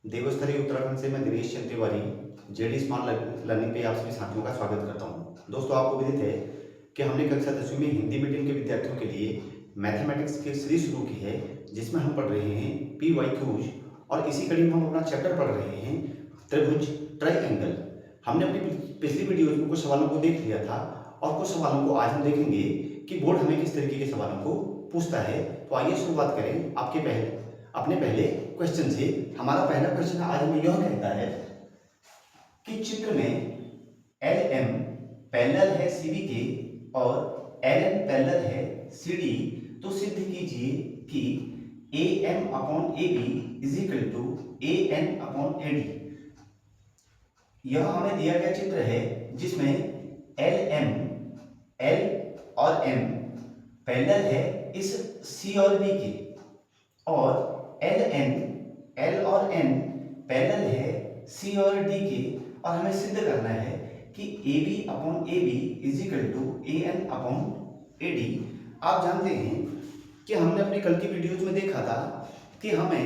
देवस्थली उत्तराखंड से मैं Dinesh Chand Tiwari JD smart learning पे आप सभी साथियों का स्वागत करता हूं। दोस्तों, आपको विदित है कि हमने कक्षा 10वीं में हिंदी मीडियम के विद्यार्थियों के लिए मैथमेटिक्स की सीरीज शुरू की है, जिसमें हम पढ़ रहे हैं पी वाई क्यूज। और इसी कड़ी में हम अपना चैप्टर पढ़ रहे हैं त्रिभुज ट्राइएंगल। हमने अपनी पिछली वीडियो में कुछ सवालों को देख लिया था और कुछ सवालों को आज हम देखेंगे कि बोर्ड हमें किस तरीके के सवालों को पूछता है। तो आइए शुरुआत करें अपने पहले क्वेश्चन से। हमारा पहला क्वेश्चन आज हमें यह कहता है कि चित्र में एल एम पैरेलल है सीबी के और एल एन पैरेलल है सीडी, तो सिद्ध कीजिए कि A M upon A B is equal to A N upon A D. यह हमें दिया गया चित्र है जिसमें एल और एम पैरेलल है इस सी और बी के, और एल और एन पैरेलल है सी और डी के, और हमें सिद्ध करना है कि A B upon A B is equal to A N upon A D. आप जानते हैं कि हमने अपने कल की वीडियोज में देखा था कि हमें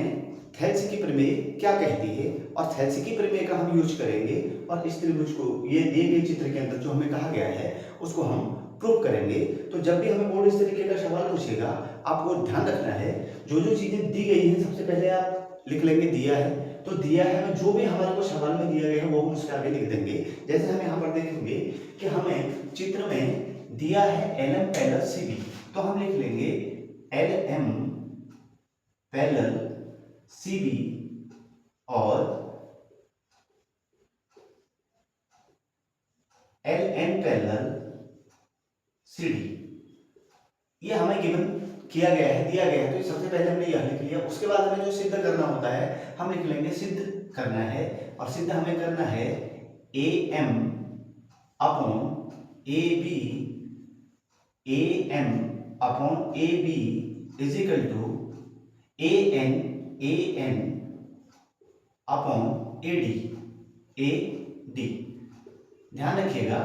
थेल्स की प्रमेय क्या कहती है, और थेल्स की प्रमेय का हम यूज करेंगे और इस त्रिभुज को ये दिए गए चित्र के अंदर जो हमें कहा गया है उसको हम प्रूव करेंगे। तो जब भी हमें बोर्ड इस तरीके का सवाल पूछेगा, आपको ध्यान रखना है जो जो चीजें दी गई हैं सबसे पहले आप लिख लेंगे दिया है, तो दिया है जो भी हमारे को सवाल में दिया गया है वो हम उसके आगे लिख देंगे। जैसे हम यहाँ पर देखेंगे कि हमें चित्र में दिया है L M parallel C B, तो हम लिख लेंगे L M parallel C B और L N parallel C D. ये हमें गिवन किया गया है, दिया गया है, तो सबसे पहले हमने यह लिख लिया। उसके बाद हमें जो सिद्ध करना होता है हम लिख लेंगे सिद्ध करना है, और सिद्ध हमें करना है A M upon A B, A M upon A B is equal to A N upon A D. ध्यान रखिएगा।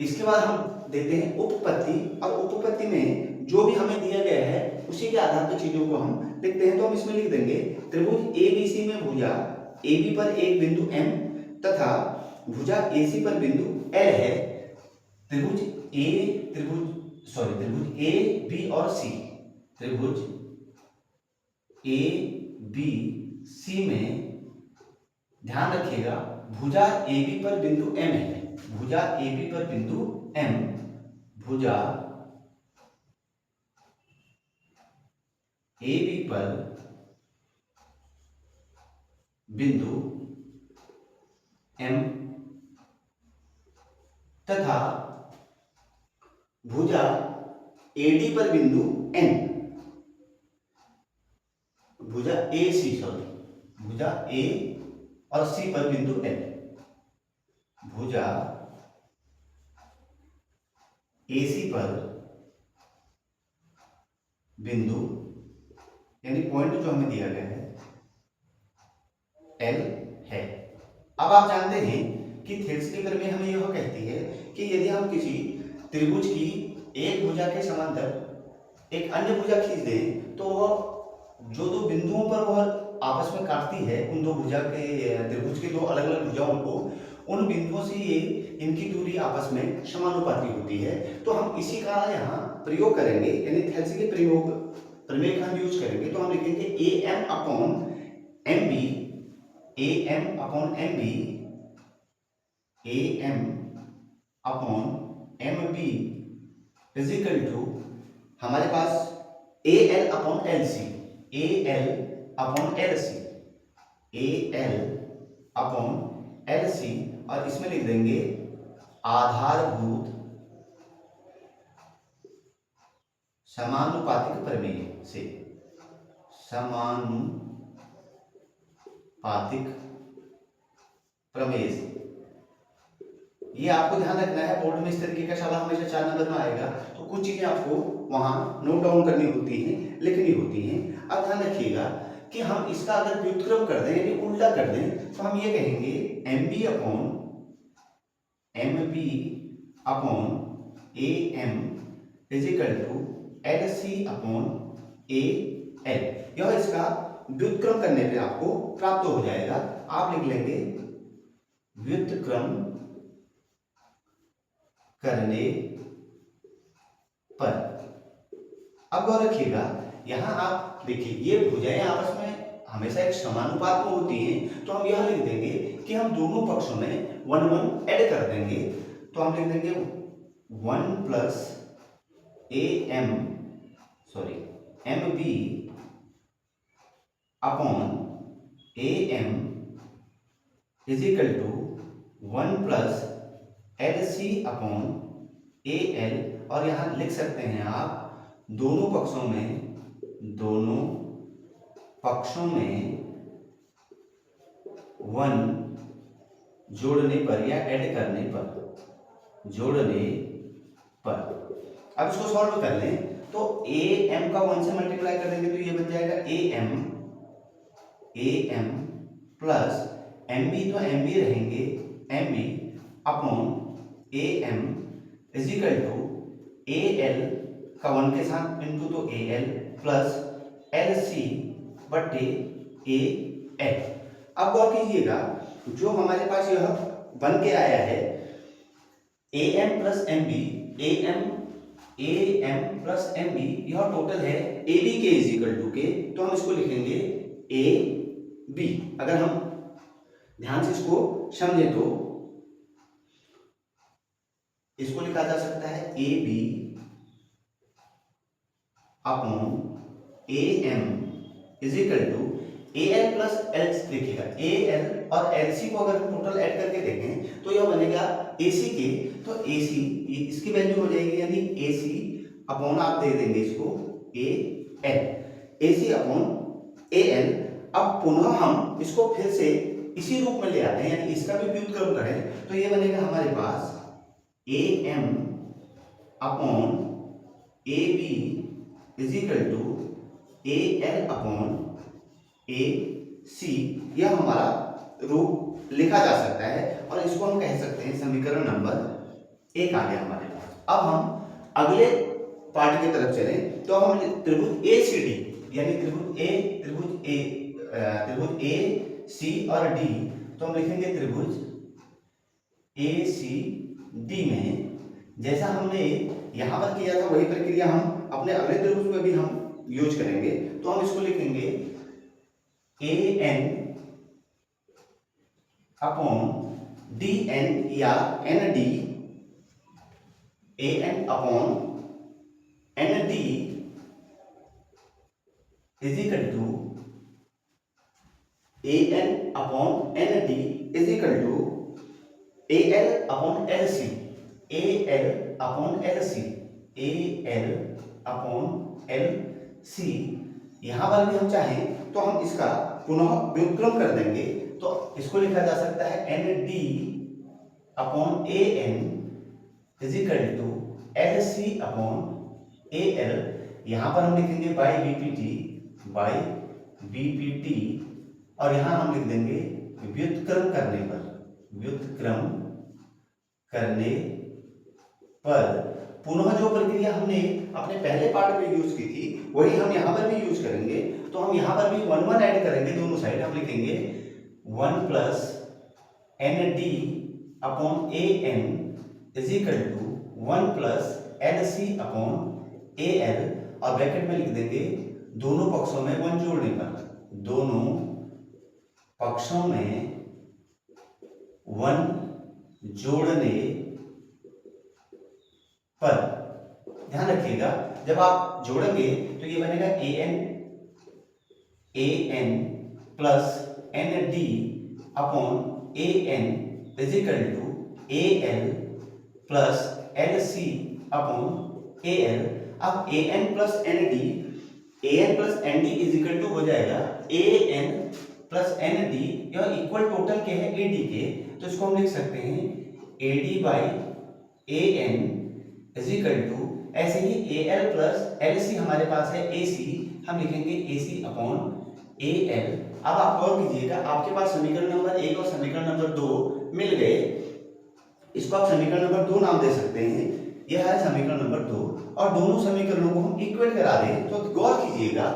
इसके बाद हम देते हैं उपपत्ति, और उपपत्ति में जो भी हमें दिया गया है उसी के आधार पर चीजों को हम लिखते हैं। तो हम इसमें लिख देंगे त्रिभुज एबीसी में भुजा AB पर एक बिंदु M तथा भुजा AC पर बिंदु L है। त्रिभुज ए बी और C, त्रिभुज ए बी सी में ध्यान रखिएगा भुजा AB पर बिंदु M है, भुजा AB पर बिंदु M, भुजा AB पर बिंदु M तथा भुजा AD पर बिंदु N, भुजा भुजा A और C पर बिंदु N, भुजा AC पर बिंदु यानी पॉइंट जो हमें दिया गया है L है। अब आप जानते हैं कि थेल्स की प्रमेय हमें यह कहती है कि यदि हम किसी त्रिभुज की एक भुजा के समांतर एक अन्य भुजा खींच दें, तो वह जो दो बिंदुओं पर वह आपस में काटती है, उन दो भुजा के त्रिभुज के दो अलग अलग भुजाओं को, उन बिंदुओं से ये इनकी दूरी आपस में समानुपाती होती है। तो हम इसी का यहाँ प्रयोग करेंगे, यानी थेल्स के प्रमेय का हम यूज करेंगे। तो हम लिखेंगे A M upon M B, A M upon M B, A M upon M B is equal to हमारे पास A L upon L C, A L upon L C, A L upon L C, और इसमें लिख देंगे आधारभूत समानुपातिक प्रमेय से, समानुपातिक प्रमेय से। ये आपको ध्यान रखना है, बोर्ड में इस तरीके का सवाल हमेशा 4 नंबर में आएगा, तो कुछ चीजें आपको वहां नोट डाउन करनी होती हैं, लिखनी होती हैं। अब ध्यान रखिएगा कि हम इसका अगर व्युत्क्रम कर दें यानी उल्टा कर दें, तो हम ये कहेंगे M B upon A M is equal to L C upon A L. यह इसका व्युत्क्रम करने पे आपको प्राप्त हो जाएगा। आप लिख लेंगे व्युत्क्रम करने पर। अब गौर रखिएगा, यहां आप देखिए ये भुजाएं आपस में हमेशा एक समानुपात में होती हैं, तो हम यह लिख देंगे कि हम दोनों पक्षों में 1 1 ऐड कर देंगे। तो हम लिख देंगे 1 plus M B upon A M is equal to 1 plus L C upon A L. और यहां लिख सकते हैं आप दोनों पक्षों में 1 जोड़ने पर या ऐड करने पर, अब इसको सॉल्व कर लें तो ए एम का 1 से मल्टीप्लाई कर देंगे तो ये बन जाएगा A M plus M B, तो एम बी रहेंगे M B upon A M is equal to A L का 1 के साथ इंटू तो A L plus L C बटे ए एल। अब गौर कीजिएगा, जो हमारे पास यह बन के आया है A M plus M B, A M plus M B, यह टोटल है ए बी के इज इक्वल टू के, तो हम इसको लिखेंगे ए बी। अगर हम ध्यान से इसको समझे तो इसको लिखा जा सकता है A B upon A M is equal to A L plus L. देखिएगा ए एल और एल सी को अगर हम टोटल ऐड करके देखें तो यह बनेगा ए सी के, तो ए सी इसकी वैल्यू हो जाएगी यानी ए सी अपॉन आप दे देंगे इसको A L, A C upon A L. अब पुनः हम इसको फिर से इसी रूप में ले आते हैं यानी इसका भी व्युत्क्रम करें तो ये बनेगा हमारे पास A M upon A B is equal to A L upon A C. यह हमारा रूप लिखा जा सकता है और इसको हम कह सकते हैं समीकरण नंबर 1 आ गया हमारे पास। अब हम अगले पार्ट की तरफ चलें तो हम त्रिभुज ए सी डी यानी त्रिभुज ए सी और डी, तो हम लिखेंगे त्रिभुज ए सी डी में जैसा हमने यहां पर किया था वही प्रक्रिया हम अपने अगले त्रिभुज में भी हम यूज करेंगे। तो हम इसको लिखेंगे A N upon D N या N D, A N upon N D is equal to A N upon N D is equal to A L upon L C, A L upon L C, A L upon L C. यहां पर भी हम चाहें तो हम इसका पुनः व्युत्क्रम कर देंगे तो इसको लिखा जा सकता है N D upon A N is equal to L C upon A L. यहां पर हम लिखेंगे बाई बीपीटी और यहां हम लिख देंगे व्युत्क्रम करने पर पुनः जो प्रक्रिया हमने अपने पहले पार्ट में यूज की थी वही हम यहाँ पर भी यूज करेंगे। तो हम यहाँ पर भी 1 1 ऐड करेंगे दोनों साइड। हम लिखेंगे 1 plus N D upon A N is equal to 1 plus L C upon A L और ब्रैकेट में लिख देंगे दोनों पक्षों में 1 जोड़ने पर, दोनों पक्षों में 1 जोड़ने पर। ध्यान रखिएगा जब आप जोड़ेंगे तो ये बनेगा A N plus N D upon A N is equal to A L plus L C upon A L. अब A N plus N D is equal to हो जाएगा A N plus N D, यह equal total के है A D के, तो इसको हम लिख सकते हैं A D by A N is equal to, ऐसे ही A L plus L C हमारे पास है ए सी, हम लिखेंगे ए सी अपॉन ए एल। अब आप गौर कीजिएगा आपके पास समीकरण नंबर 1 और समीकरण नंबर 2 मिल गए, इसको आप समीकरण नंबर 2 नाम दे सकते हैं। यह है समीकरण नंबर 2 और दोनों समीकरणों को हम इक्वेट करा दें तो गौर कीजिएगा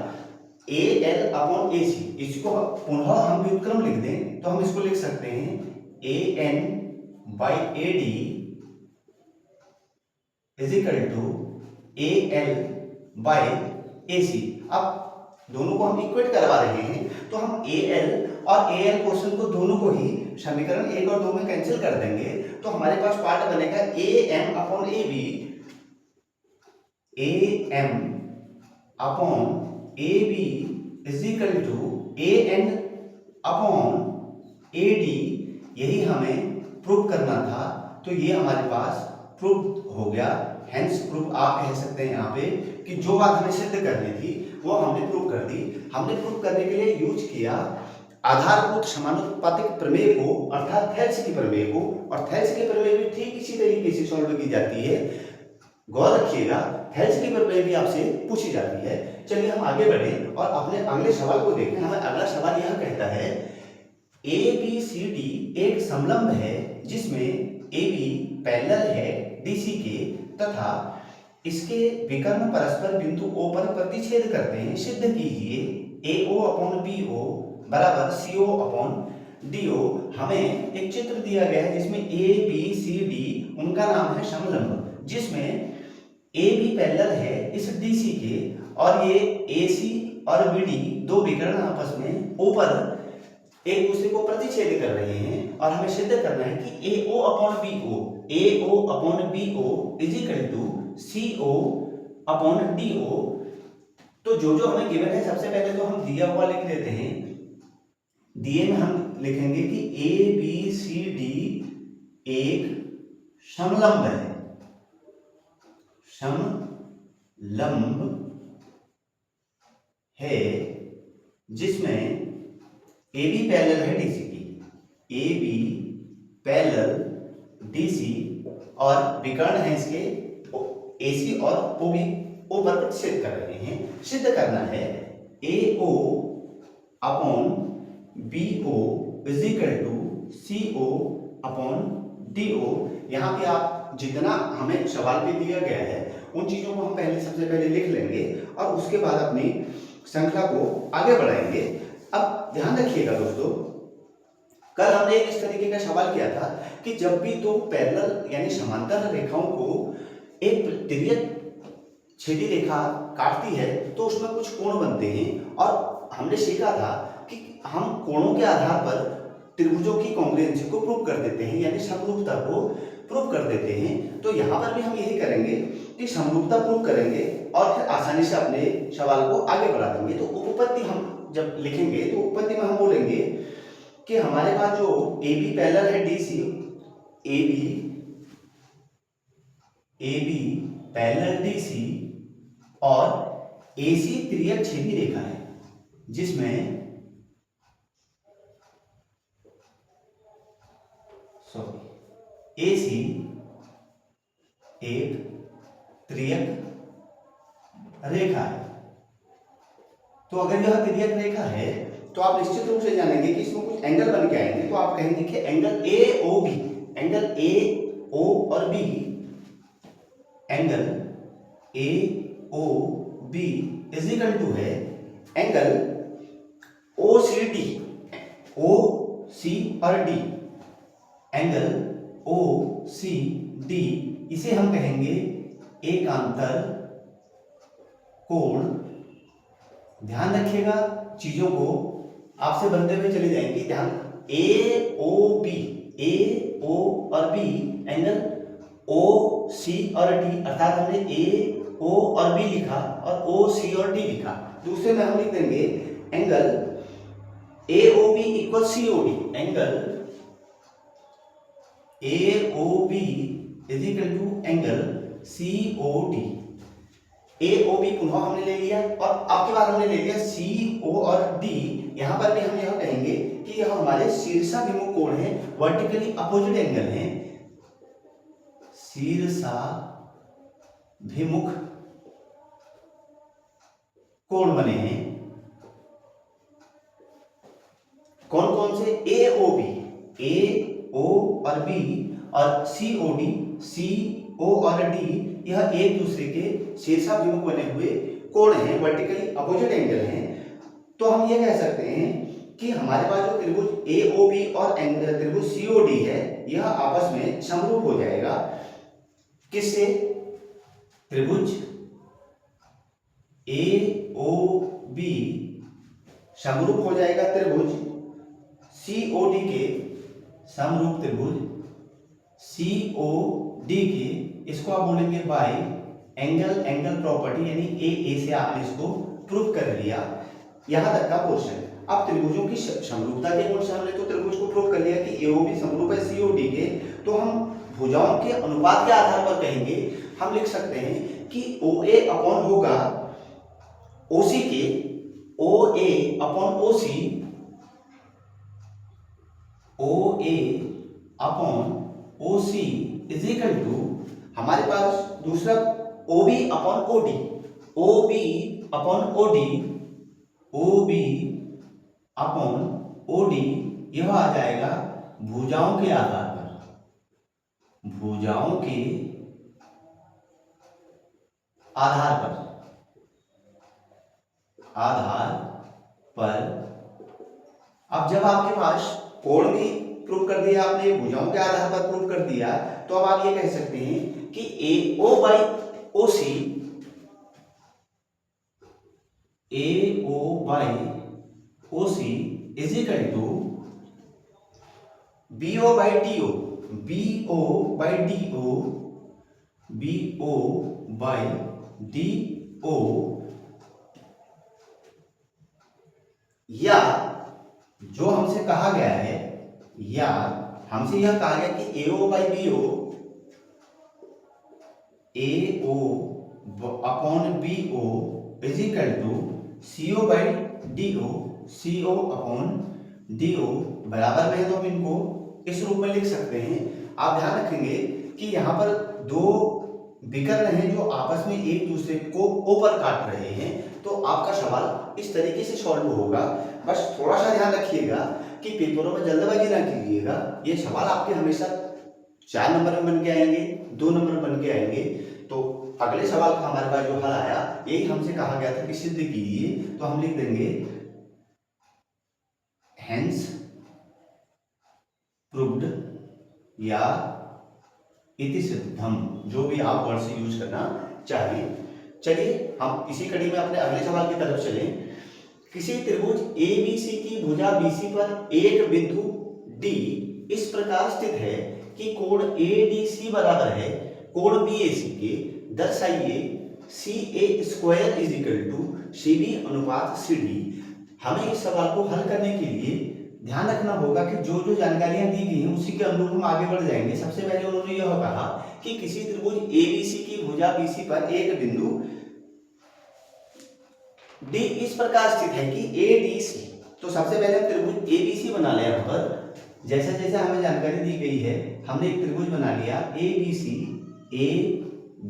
ए एल अपॉन ए सी, इसको पुनः हम व्युत्क्रम लिख दें तो हम इसको लिख सकते हैं A N by A D is equal to A L by A C. अब दोनों को हम इक्वेट करवा रहे हैं तो हम ए एल और ए एल क्वेश्चन को दोनों को ही समीकरण 1 और 2 में कैंसिल कर देंगे तो हमारे पास पार्ट बनेगा A M upon A B, A M upon A B is equal to A N upon A D. यही हमें प्रूव करना था तो ये हमारे पास प्रूव हो गया। हेंस प्रूफ आप कह सकते हैं यहाँ पे कि जो बात हमें सिद्ध करनी थी वो हमने प्रूव कर दी। हमने प्रूव करने के लिए यूज किया आधारभूत समानुपातिक प्रमेय को अर्थात थेल्स की प्रमेय को, और थेल्स की प्रमेय भी ठीक इसी तरीके से सॉल्व की जाती है। गौर रखिएगा थेल्स की प्रमेय भी आपसे पूछी जाती है। चलिए हम आगे बढ़ें और अपने अगले सवाल को देखें। हमें अगला सवाल यह कहता है ए बी सी डी एक समलंब है जिसमें ए बी पैरेलल है डीसी के तथा इसके विकर्ण परस्पर बिंदु O पर प्रतिच्छेद करते हैं। सिद्ध कीजिए AO अपॉन BO बराबर CO अपॉन DO। हमें एक चित्र दिया गया है जिसमें A B C D उनका नाम है समलंब, जिसमें AB पैरेलल है इस DC के और ये AC और BD दो विकर्ण आपस में O पर एक दूसरे को प्रतिच्छेद कर रहे हैं और हमें सिद्ध करना है कि AO upon BO is equal to CO upon DO। तो जो हमें गिवन है सबसे पहले तो हम दिया हुआ लिख देते हैं। दिए में हम लिखेंगे कि ABCD एक समलंब है, समलंब है जिसमें AB पैरेलल है DC की, AB पैरेलल DC और विकर्ण है इसके AC और OB O पर प्रतिच्छेद कर रहे हैं। सिद्ध करना है AO upon BO is equal to CO upon DO। यहाँ पे आप जितना हमें सवाल पे दिया गया है उन चीजों को हम सबसे पहले लिख लेंगे और उसके बाद अपनी श्रृंखला को आगे बढ़ाएंगे। अब ध्यान रखिएगा दोस्तों, कल हमने एक इस तरीके का सवाल किया था कि जब भी दो पैरेलल यानी समांतर रेखाओं को एक तिर्यक छेदी रेखा काटती है तो उसमें कुछ कोण बनते हैं और हमने सीखा था कि हम कोणों के आधार पर त्रिभुजों की कॉन्ग्रुएंसी को प्रूव कर देते हैं यानी समरूपता को प्रूव कर देते हैं। तो यहाँ पर भी हम यही करेंगे कि समरूपता प्रूव करेंगे और फिर आसानी से अपने सवाल को आगे बढ़ा देंगे। तो उपपत्ति हम जब लिखेंगे तो उपपत्ति में हम बोलेंगे कि हमारे पास जो AB पैरेलल है DC, AB पैरेलल DC और AC तिर्यक छेदी रेखा है जिसमें AC एक तिर्यक रेखा है। तो अगर यह तिर्यक रेखा है तो आप निश्चित रूप से जानेंगे कि इसमें कुछ एंगल बन के आएंगे। तो आप कहेंगे कि एंगल AOB, एंगल AO और B, angle AOB is equal to है एंगल OCD, OC और D, एंगल OCD इसे हम कहेंगे एकांतर कोण। ध्यान रखिएगा चीजों को आपसे बनते हुए चली जाएंगी। ध्यान AOB, AO और B एंगल OC और D अर्थात हमने AO और B लिखा और OC और D लिखा। दूसरे में हम लिख देंगे angle AOB equal COD, angle AOB is equal to angle COD। AOB पुनः हमने ले लिया और आपके बाद हमने ले लिया CO और D। यहां पर भी हम यह कहेंगे कि यह हमारे शीर्षाभिमुख कोण है, वर्टिकली अपोजिट एंगल है, शीर्षाभिमुख कोण बने हैं। कौन कौन से? AOB, AO और B और COD, CO और D यह एक दूसरे के शीर्षाभिमुख बने हुए कोण हैं, वर्टिकली अपोजिट एंगल हैं। ये कह सकते हैं कि हमारे पास जो त्रिभुज एओबी और त्रिभुज सीओडी है यह आपस में समरूप हो जाएगा। किससे? त्रिभुज एओबी समरूप हो जाएगा त्रिभुज सीओडी के, समरूप त्रिभुज सीओडी के, इसको आप बोलेंगे बाय एंगल प्रॉपर्टी, यानी ए से आपने इसको प्रूव कर लिया। यहां तक का पोर्शन। अब त्रिभुजों की समरूपता के गुण से हमने तो त्रिभुज को प्रूव कर लिया कि एओबी समरूप है सीओडी के, तो हम भुजाओं के अनुपात के आधार पर कहेंगे, हम लिख सकते हैं कि OA अपॉन होगा OC के, OA upon OC, OA upon OC is equal to हमारे पास दूसरा OB upon OD, OB upon OD, OB upon OD, यह आ जाएगा भुजाओं के आधार पर, भुजाओं के आधार पर। अब जब आपके पास कोण भी प्रूव कर दिया आपने, भुजाओं के आधार पर प्रूव कर दिया, तो अब आप ये कह सकते हैं कि AO by OC, AO by OC is equal to BO by DO, BO by DO, BO by DO, या जो हमसे कहा गया है, या हमसे यह कहा गया कि AO by BO, AO upon BO is equal to CO by DO, CO upon DO बराबर में है, तो हम इनको इस रूप में लिख सकते हैं। आप ध्यान रखेंगे कि यहाँ पर दो विकर्ण हैं जो आपस में एक दूसरे को ऊपर काट रहे हैं, तो आपका सवाल इस तरीके से सॉल्व होगा। बस थोड़ा सा ध्यान रखिएगा कि पेपरों में जल्दबाजी ना कीजिएगा। ये सवाल आपके हमेशा 4 नंबर में बन के आएंगे, 2 नंबर में बन के आएंगे। तो अगले सवाल का हमारे पास जो हल आया, यही हमसे कहा गया था कि सिद्ध कीजिए, तो हम लिख देंगे हेंस प्रूव्ड या इति सिद्धम, जो भी आप वर्ड से यूज करना चाहिए। चलिए हम इसी कड़ी में अपने अगले सवाल की तरफ चलें। किसी त्रिभुज ABC की भुजा BC पर एक बिंदु D इस प्रकार स्थित है कि कोण ADC बराबर है कोण BAC के, दर्शाइए CA square is equal to CB अनुपात CD। हमें इस सवाल को हल करने के लिए ध्यान रखना होगा कि जो जो जानकारियां दी गई हैं उसी के अनुरूप हम आगे बढ़ जाएंगे। सबसे पहले उन्होंने यह कहा कि किसी त्रिभुज ABC की भुजा BC पर एक बिंदु D इस प्रकार स्थित है कि ADC, तो सबसे पहले हम त्रिभुज ABC बना लिया। यहाँ पर जैसा जैसा हमें जानकारी दी गई है, हमने एक त्रिभुज बना लिया ABC, A,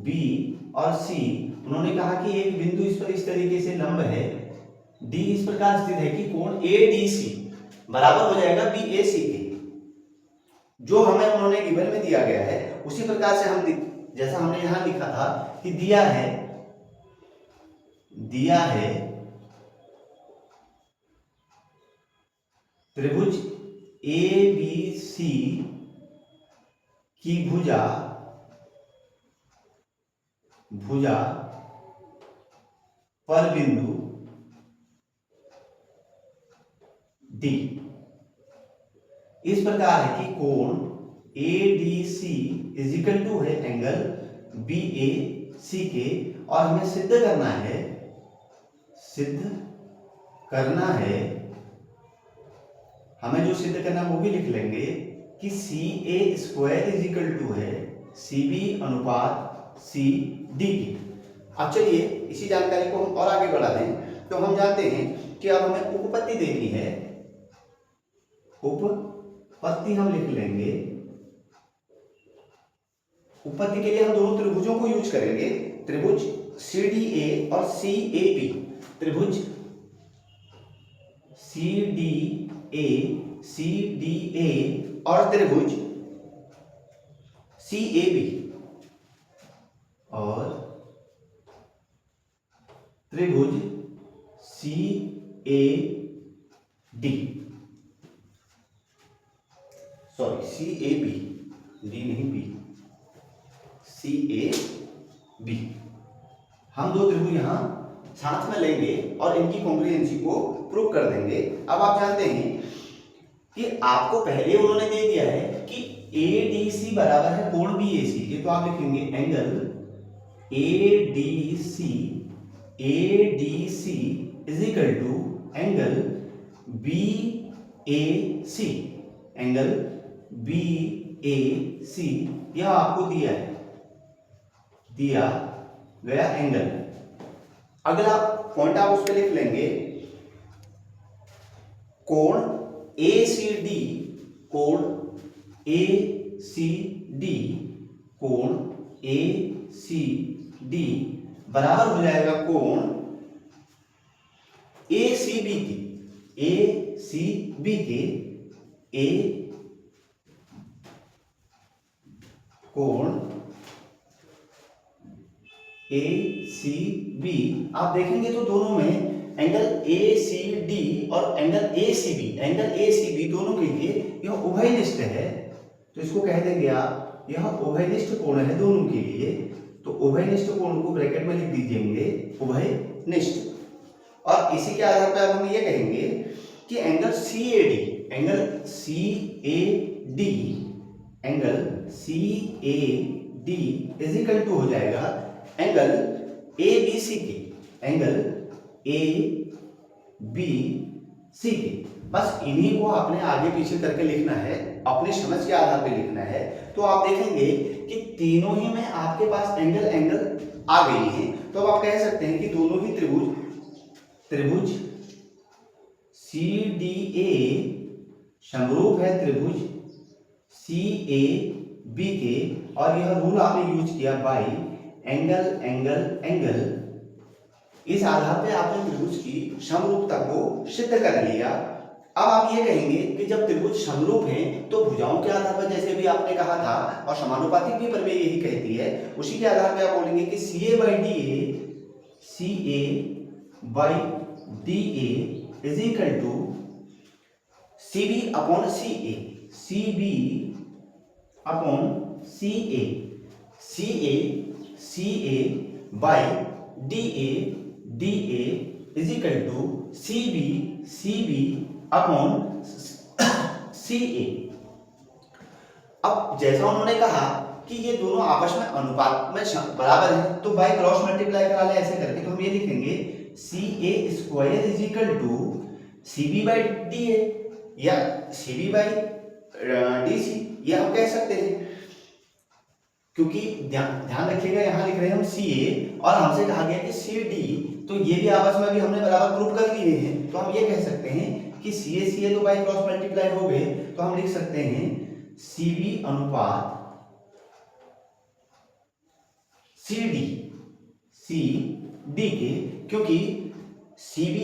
B और C। उन्होंने कहा कि एक बिंदु इस पर इस तरीके से लंब है, D इस प्रकार स्थित है कि कोण ADC बराबर हो जाएगा BAC के। जो हमें उन्होंने गिवन में दिया गया है उसी प्रकार से हम जैसा हमने यहां लिखा था कि दिया है त्रिभुज ABC की भुजा पर बिंदु D इस प्रकार है कि कोण ADC इज इक्वल टू है एंगल BAC के, और हमें सिद्ध करना है, हमें जो सिद्ध करना वो भी लिख लेंगे कि CA square is equal to है CB अनुपात CD के। अब चलिए इसी जानकारी को हम और आगे बढ़ा दें। तो हम जानते हैं कि अब हमें उपपत्ति देखनी है। उपपत्ति हम लिख लेंगे। उपपत्ति के लिए हम दोनों त्रिभुजों को यूज करेंगे, त्रिभुज CDA और CAP। त्रिभुज CDA और त्रिभुज CAB और त्रिभुज CAB D, sorry C A B, D नहीं बी, सी ए बी। हम दो त्रिभुज यहां साथ में लेंगे और इनकी कॉन्ग्रुएंसी को प्रूव कर देंगे। अब आप जानते हैं कि आपको पहले उन्होंने दे दिया है कि ADC बराबर है कोण BAC के, तो आप लिखेंगे angle ADC is equal to angle BAC, angle BAC यह आपको दिया है, दिया गया एंगल। अगला पॉइंट आप उस पर लिख लेंगे कोण ACD, कोण ACD, कोण ACD बराबर हो जाएगा कोण ACB के, ACB के, A कोण ACB। आप देखेंगे तो दोनों में एंगल ACD और एंगल ACB दोनों के लिए यह उभयनिष्ठ है, तो इसको कह देंगे आप यह उभयनिष्ठ कोण है दोनों के लिए। तो उभयनिष्ठ कोण को ब्रैकेट में लिख दीजिएंगे उभयनिष्ठ। और इसी के आधार पर हम ये कहेंगे कि angle CAD is equal to हो जाएगा एंगल ABC के, एंगल ABC के। बस इन्हीं को आपने आगे पीछे करके लिखना है, अपने समझ के आधार पे लिखना है। तो आप देखेंगे कि तीनों ही में आपके पास एंगल आ गई हैं। तो अब आप कह सकते हैं कि दोनों ही त्रिभुज CDA समरूप है त्रिभुज CAB के, और यह रूल आपने यूज किया बाई एंगल। इस आधार पे आपने त्रिभुज की समरूपता को सिद्ध कर लिया। अब आप ये कहेंगे कि जब त्रिभुज समरूप हैं तो भुजाओं के आधार पर, जैसे भी आपने कहा था और समानुपातिक भी प्रमेय यही कहती है, उसी के आधार पर आप बोलेंगे कि CA by DA is equal to CB upon CA, CB upon CA by DA is equal to CB upon CA। अब जैसा उन्होंने कहा कि ये दोनों आपस में अनुपात में बराबर हैं, तो बाई क्रॉस मल्टीप्लाई करा ले ऐसे करके, तो हम ये लिखेंगे CA square is equal to CB by DA या CB बाई DC, ये हम कह सकते हैं। क्योंकि ध्यान रखिएगा यहां लिख रहे हैं हम CA और हमसे कहा गया कि CD, तो ये भी आपस में भी हमने बराबर प्रूव कर लिए हैं। तो हम ये कह सकते हैं कि CA तो बाई क्रॉस मल्टीप्लाई हो गए, तो हम लिख सकते हैं CB अनुपात CD के, क्योंकि CB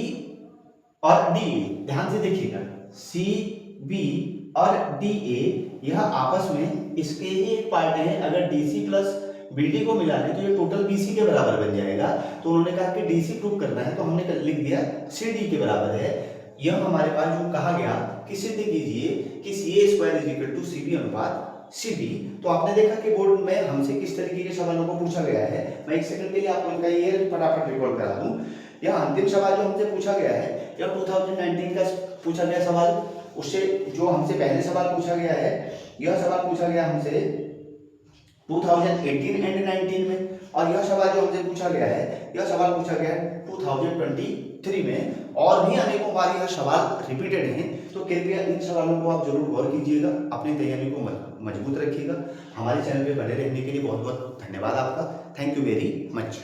और DA ध्यान से देखिएगा, CB और DA यह आपस में इसके ही एक पार्ट है। अगर DC प्लस BD को मिला लें तो ये टोटल BC के बराबर बन जाएगा। तो उन्होंने कहा कि DC प्रूव करना है, तो हमने लिख दिया CD के बराबर है। यह हमारे पास जो कहा गया कि सिद्ध कीजिए कि CA square is equal to CB अनुपात CD। तो आपने देखा कि बोर्ड में हमसे किस तरीके के सवालों को पूछा गया है। मैं एक सेकंड के लिए आपको इनका ये फटाफट रिकॉर्ड करा दूं। यह अंतिम सवाल जो हमसे पूछा गया है, यह 2019 का पूछा गया सवाल, उससे जो हमसे पहले सवाल पूछा गया है, यह सवाल पूछा गया हमसे 2018 एंड 19 में, और यह सवाल जो हमसे पूछा गया है, यह सवाल पूछा गया है 2023 में, और भी अनेकों बार यह सवाल रिपीटेड हैं। तो कृपया इन सवालों को आप जरूर गौर कीजिएगा, अपनी तैयारी को मजबूत रखिएगा। हमारे चैनल पे बने रहने के लिए बहुत बहुत धन्यवाद आपका। Thank you very much.